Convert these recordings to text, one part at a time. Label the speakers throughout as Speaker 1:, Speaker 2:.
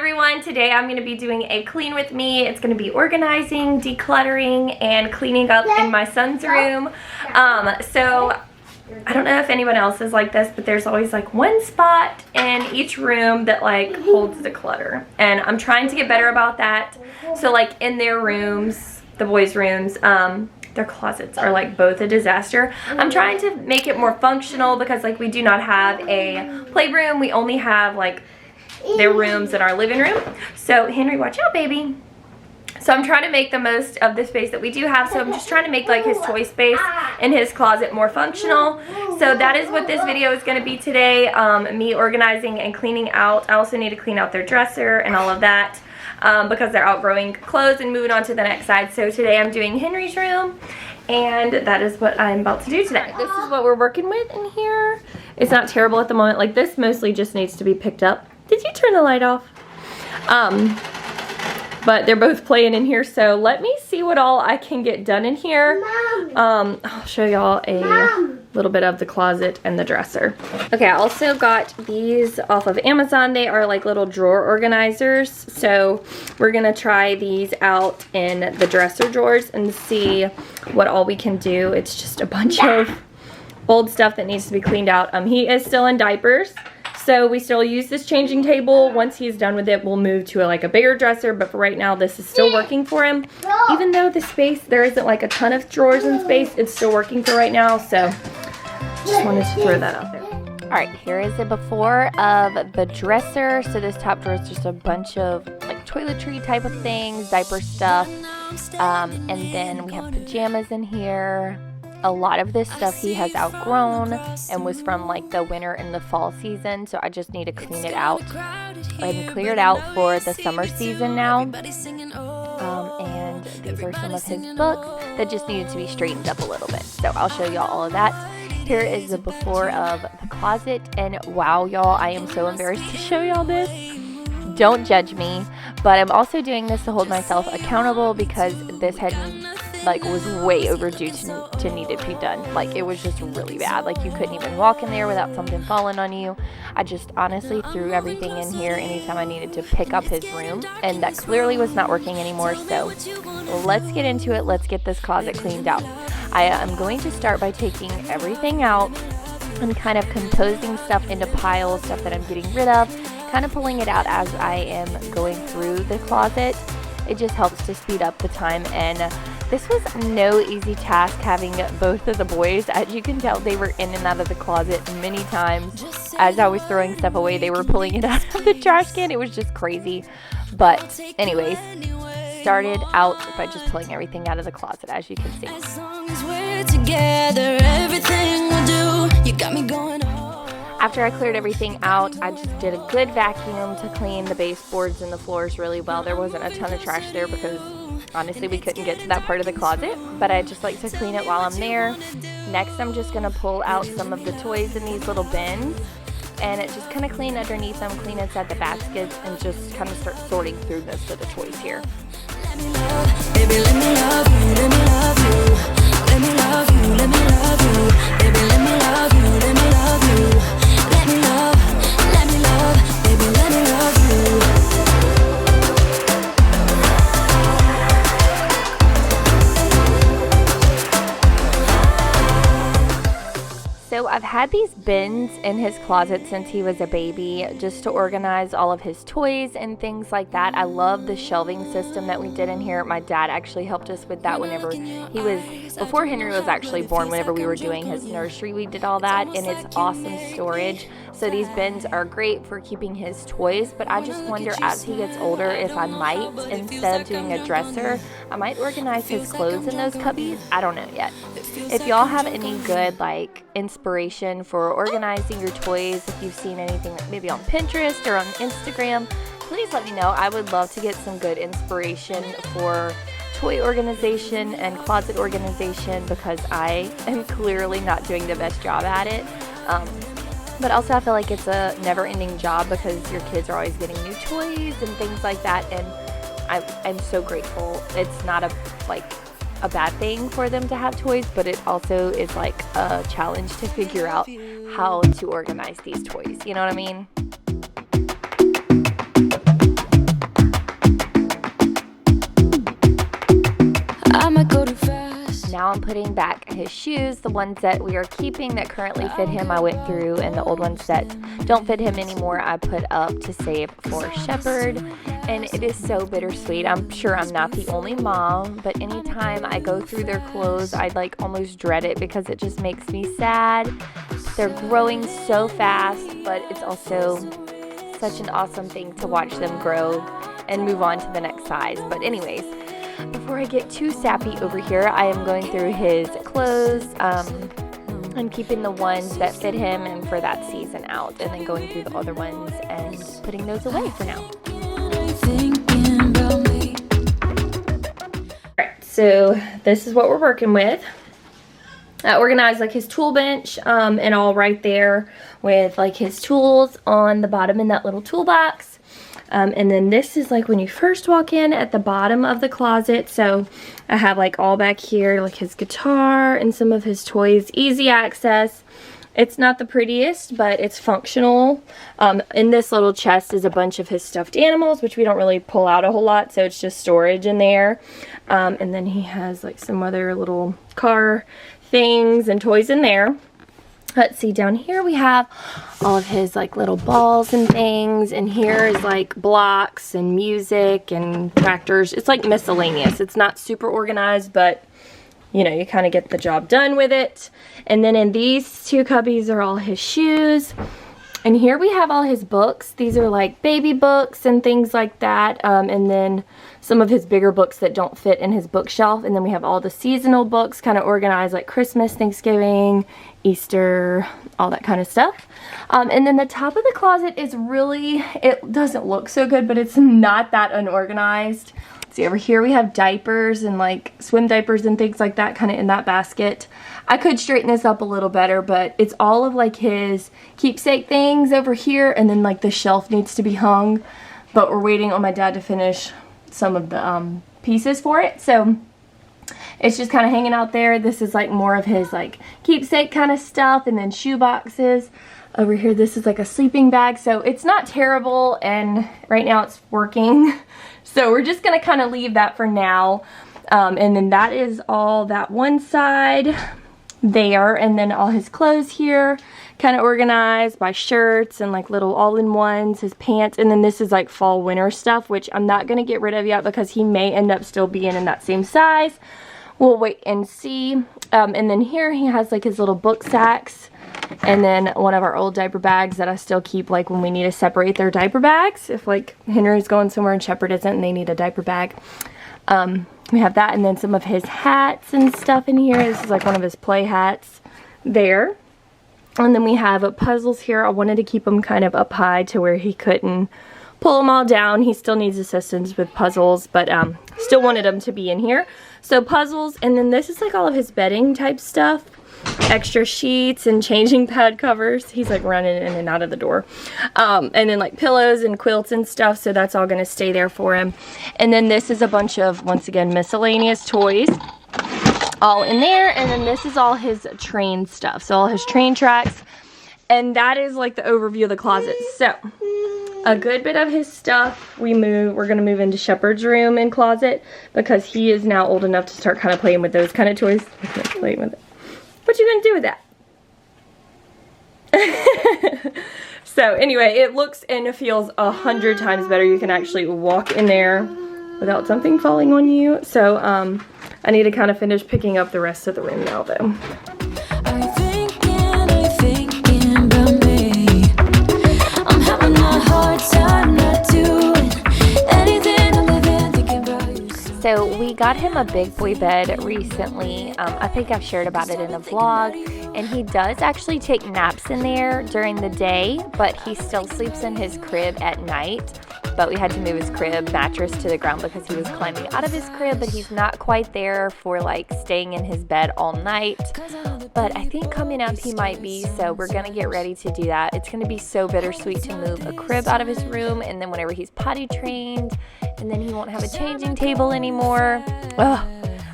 Speaker 1: everyone, today I'm going to be doing a clean with me. It's going to be organizing, decluttering, and cleaning up in my son's room. So I don't know if anyone else is like this, but there's always like one spot in each room that like holds the clutter, and I'm trying to get better about that. So like in their rooms, the boys' rooms, their closets are like both a disaster. I'm trying to make it more functional because like we do not have a playroom. We only have like their rooms in our living room. So Henry, watch out, baby. So I'm trying to make the most of the space that we do have. So I'm just trying to make like his toy space in his closet more functional. So that is what this video is going to be today. Me organizing and cleaning out. I also need to clean out their dresser and all of that because they're outgrowing clothes and moving on to the next side. So today I'm doing Henry's room, and that is what I'm about to do today. This is what we're working with in here. It's not terrible at the moment. Like this mostly just needs to be picked up. Did you turn the light off? But they're both playing in here, so let me see what all I can get done in here. I'll show y'all a little bit of the closet and the dresser. Okay, I also got these off of Amazon. They are like little drawer organizers, so we're gonna try these out in the dresser drawers and see what all we can do. It's just a bunch of old stuff that needs to be cleaned out. He is still in diapers, so we still use this changing table. Once he's done with it, we'll move to a bigger dresser, but for right now, this is still working for him. Even though the space, there isn't like a ton of drawers in space, it's still working for right now, so just wanted to throw that out there. All right, here is the before of the dresser. So this top drawer is just a bunch of like toiletry type of things, diaper stuff, and then we have pajamas in here. A lot of this stuff he has outgrown and was from like the winter and the fall season, so I just need to clean it out and clear it out for the summer season now. And these are some of his books that just needed to be straightened up a little bit, so I'll show y'all all of that. Here is the before of the closet, and wow, y'all, I am so embarrassed to show y'all this. Don't judge me, but I'm also doing this to hold myself accountable because this had was way overdue to need to be done. Like, it was just really bad. Like, you couldn't even walk in there without something falling on you. I just honestly threw everything in here anytime I needed to pick up his room, and that clearly was not working anymore. So let's get into it. Let's get this closet cleaned out. I am going to start by taking everything out and kind of composing stuff into piles, stuff that I'm getting rid of, kind of pulling it out as I am going through the closet. It just helps to speed up the time, and this was no easy task having both of the boys. As you can tell, they were in and out of the closet many times. As I was throwing stuff away, they were pulling it out of the trash can. It was just crazy. But anyways, started out by just pulling everything out of the closet, as you can see.
Speaker 2: As long as we're together, everything we'll do, you got me going on.
Speaker 1: After I cleared everything out, I just did a good vacuum to clean the baseboards and the floors really well. There wasn't a ton of trash there because honestly we couldn't get to that part of the closet, but I just like to clean it while I'm there. Next, I'm just going to pull out some of the toys in these little bins and just kind of clean underneath them, clean inside the baskets, and just kind of start sorting through most of the toys here.
Speaker 2: Let me love, baby, let me love you, let me love you. Let me love you, let me love you. Baby, let me love you, let me love you. Let me love, baby, let me love you.
Speaker 1: So I've had these bins in his closet since he was a baby, just to organize all of his toys and things like that. I love the shelving system that we did in here. My dad actually helped us with that before Henry was actually born, whenever we were doing his nursery, we did all that, and it's awesome storage. So these bins are great for keeping his toys, but I just wonder as he gets older if I might, instead of doing a dresser, I might organize his clothes in those cubbies. I don't know yet. If y'all have any good inspiration for organizing your toys, if you've seen anything maybe on Pinterest or on Instagram, please let me know. I would love to get some good inspiration for toy organization and closet organization because I am clearly not doing the best job at it. But also I feel like it's a never-ending job because your kids are always getting new toys and things like that, and I'm so grateful. It's not a bad thing for them to have toys, but it also is like a challenge to figure out how to organize these toys. You know what I mean? putting back his shoes. The ones that we are keeping that currently fit him, I went through, and the old ones that don't fit him anymore, I put up to save for Shepherd. And it is so bittersweet. I'm sure I'm not the only mom, but anytime I go through their clothes, I like almost dread it because it just makes me sad. They're growing so fast, but it's also such an awesome thing to watch them grow and move on to the next size. But anyways, before I get too sappy over here, I am going through his clothes. I'm keeping the ones that fit him and for that season out, and then going through the other ones and putting those away for now. Alright, so this is what we're working with. I organized like his tool bench and all right there with like his tools on the bottom in that little toolbox. And then this is like when you first walk in at the bottom of the closet. So I have like all back here, like his guitar and some of his toys, easy access. It's not the prettiest, but it's functional. In this little chest is a bunch of his stuffed animals, which we don't really pull out a whole lot, so it's just storage in there. And then he has like some other little car things and toys in there. Let's see, down here we have all of his like little balls and things, and here is like blocks and music and tractors. It's like miscellaneous. It's not super organized, but you know, you kind of get the job done with it. And then in these two cubbies are all his shoes. And here we have all his books. These are like baby books and things like that. And then some of his bigger books that don't fit in his bookshelf. And then we have all the seasonal books kind of organized like Christmas, Thanksgiving, Easter, all that kind of stuff. And then the top of the closet is really, it doesn't look so good, but it's not that unorganized. See, over here we have diapers and like swim diapers and things like that kind of in that basket. I could straighten this up a little better, but it's all of like his keepsake things over here, and then like the shelf needs to be hung, but we're waiting on my dad to finish some of the pieces for it. So it's just kind of hanging out there. This is like more of his like keepsake kind of stuff, and then shoe boxes. Over here, this is like a sleeping bag. So it's not terrible, and right now it's working. So we're just going to kind of leave that for now. And then that is all that one side there. And then all his clothes here kind of organized by shirts and like little all-in-ones, his pants. And then this is like fall winter stuff, which I'm not going to get rid of yet because he may end up still being in that same size. We'll wait and see. And then here he has like his little book sacks. And then one of our old diaper bags that I still keep like when we need to separate their diaper bags. If like Henry's going somewhere and Shepherd isn't and they need a diaper bag. We have that, and then some of his hats and stuff in here. This is like one of his play hats there. And then we have puzzles here. I wanted to keep them kind of up high to where he couldn't pull them all down. He still needs assistance with puzzles, but still wanted them to be in here. So puzzles, and then this is like all of his bedding type stuff. Extra sheets and changing pad covers. He's like running in and out of the door. And then like pillows and quilts and stuff, so that's all going to stay there for him. And then this is a bunch of, once again, miscellaneous toys all in there. And then this is all his train stuff, so all his train tracks. And that is like the overview of the closet. So a good bit of his stuff we're going to move into Shepherd's room and closet, because he is now old enough to start kind of playing with those kind of toys. Playing with it. What you gonna do with that? So anyway, it looks and feels 100 times better. You can actually walk in there without something falling on you. So I need to kind of finish picking up the rest of the room now though.
Speaker 2: Are you thinking about me? I'm having a hard time not doing anything other than thinking about you.
Speaker 1: So we got him a big boy bed recently. I think I've shared about it in a vlog, and he does actually take naps in there during the day, but he still sleeps in his crib at night. But we had to move his crib mattress to the ground because he was climbing out of his crib, but he's not quite there for like staying in his bed all night. But I think coming up he might be, so we're gonna get ready to do that. It's gonna be so bittersweet to move a crib out of his room, and then whenever he's potty trained, and then he won't have a changing table anymore. Ugh.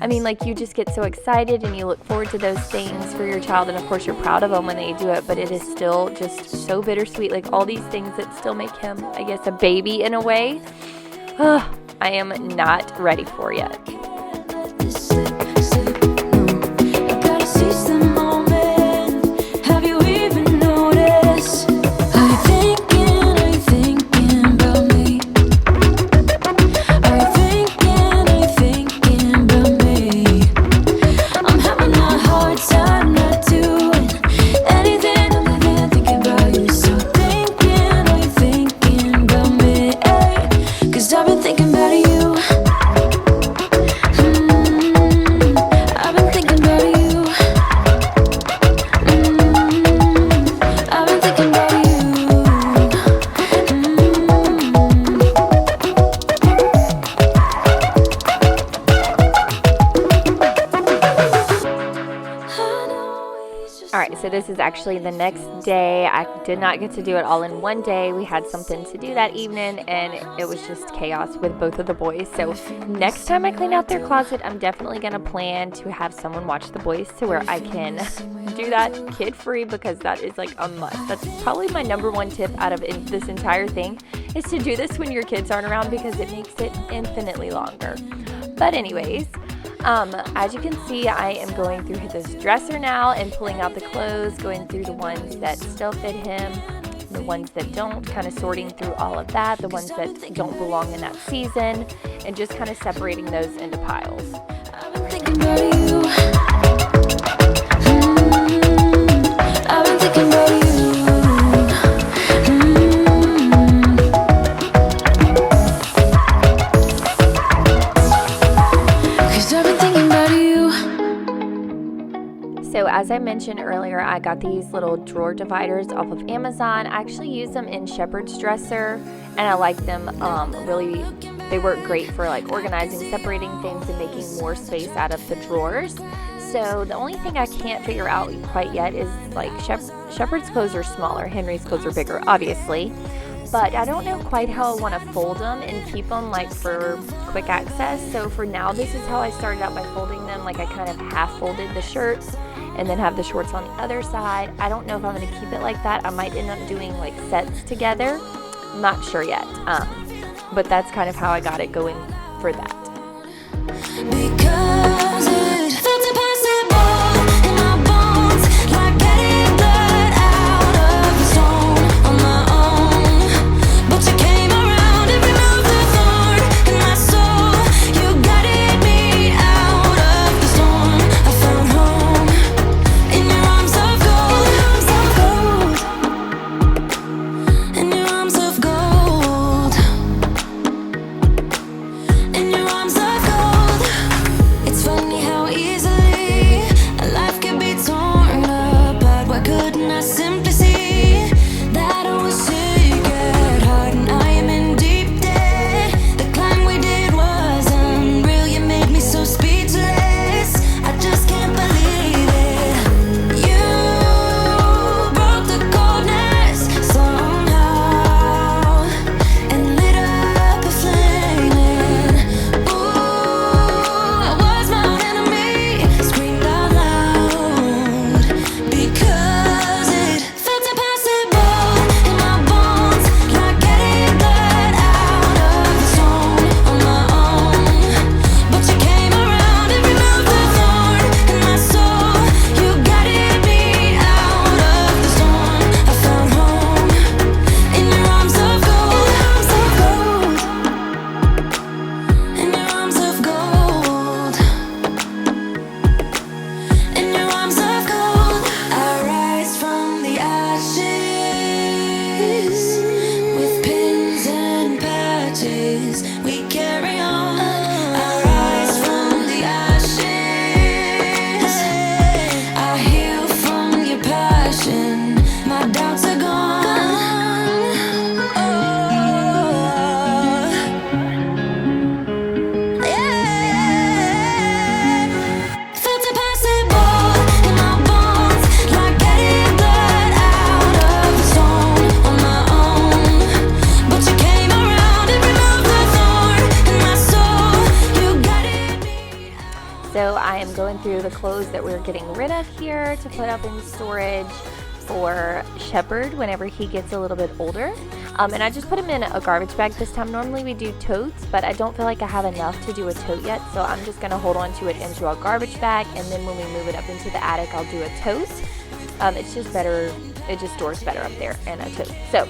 Speaker 1: I mean, like, you just get so excited and you look forward to those things for your child, and of course you're proud of them when they do it, but it is still just so bittersweet. Like, all these things that still make him, I guess, a baby in a way. I am not ready for yet. so this is actually the next day. I did not get to do it all in one day. We had something to do that evening, and it was just chaos with both of the boys. So next time I clean out their closet, I'm definitely going to plan to have someone watch the boys to where I can do that kid-free, because that is like a must. That's probably my number one tip out of this entire thing, is to do this when your kids aren't around, because it makes it infinitely longer. But anyways, as you can see, I am going through this dresser now and pulling out the clothes, going through the ones that still fit him, the ones that don't, kind of sorting through all of that, the ones that don't belong in that season, and just kind of separating those into piles.
Speaker 2: I've been thinking about you. I've been thinking about you.
Speaker 1: So as I mentioned earlier, I got these little drawer dividers off of Amazon. I actually use them in Shepherd's dresser, and I like them. Really, they work great for like organizing, separating things, and making more space out of the drawers. So the only thing I can't figure out quite yet is like Shepherd's clothes are smaller, Henry's clothes are bigger, obviously. But I don't know quite how I want to fold them and keep them like for quick access. So for now, this is how I started out, by folding them. Like I kind of half folded the shirts and then have the shorts on the other side. I don't know if I'm going to keep it like that. I might end up doing like sets together. I'm not sure yet. But that's kind of how I got it going for that.
Speaker 2: Because it felt impossible in my bones, like getting blood out of the stone on my own. But you came around and removed the thorn in my soul. You guided me out of the storm. I found home in your arms of gold, in your arms of gold, in your arms of gold. It's funny how easily a life can be torn apart. Why couldn't I simply see that I was sick at heart and I am in deep debt? The climb we did was unreal. You made me so speechless. I just can't believe it. You broke the coldness somehow and lit up a flame. Ooh, I was my own enemy, screamed out loud, because it felt impossible in my bones, like getting blood out of the stone on my own. But you came around and removed the thorn in my soul. You guided me out of the storm. I found home in your arms of gold, in your arms of gold, in your arms of gold. I rise from the ashes with pins and patches. We carry on. I rise from the ashes. I heal from your passion. My doubts are gone. Oh, yeah. Felt impossible in my bones, like getting blood out of the stone on my own. But you came around and removed the thorn in my soul. You guided me out.
Speaker 1: So I am going through the clothes that we're getting rid of here to put up in storage for Shepherd whenever he gets a little bit older. And I just put him in a garbage bag this time. Normally we do totes, but I don't feel like I have enough to do a tote yet, so I'm just going to hold on to it into a garbage bag, and then when we move it up into the attic, I'll do a tote. It's just better, it just stores better up there in a tote. So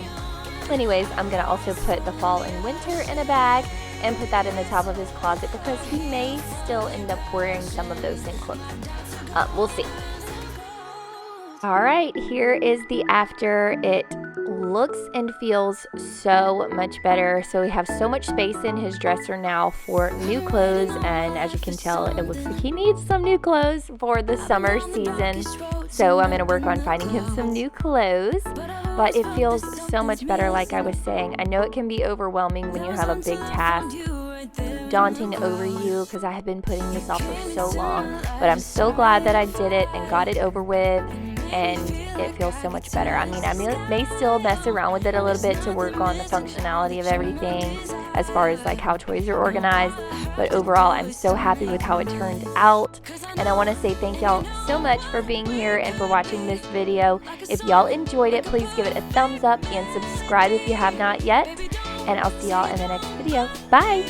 Speaker 1: anyways, I'm going to also put the fall and winter in a bag and put that in the top of his closet, because he may still end up wearing some of those same clothes. We'll see. All right, here is the after. It looks and feels so much better. So we have so much space in his dresser now for new clothes, and as you can tell, it looks like he needs some new clothes for the summer season. So I'm going to work on finding him some new clothes, but it feels so much better. Like I was saying, I know it can be overwhelming when you have a big task daunting over you, because I have been putting this off for so long, but I'm so glad that I did it and got it over with. and it feels so much better. I mean, I may still mess around with it a little bit to work on the functionality of everything as far as like how toys are organized, but overall I'm so happy with how it turned out. And I want to say thank y'all so much for being here and for watching this video. If y'all enjoyed it, please give it a thumbs up and subscribe if you have not yet, and I'll see y'all in the next video. Bye!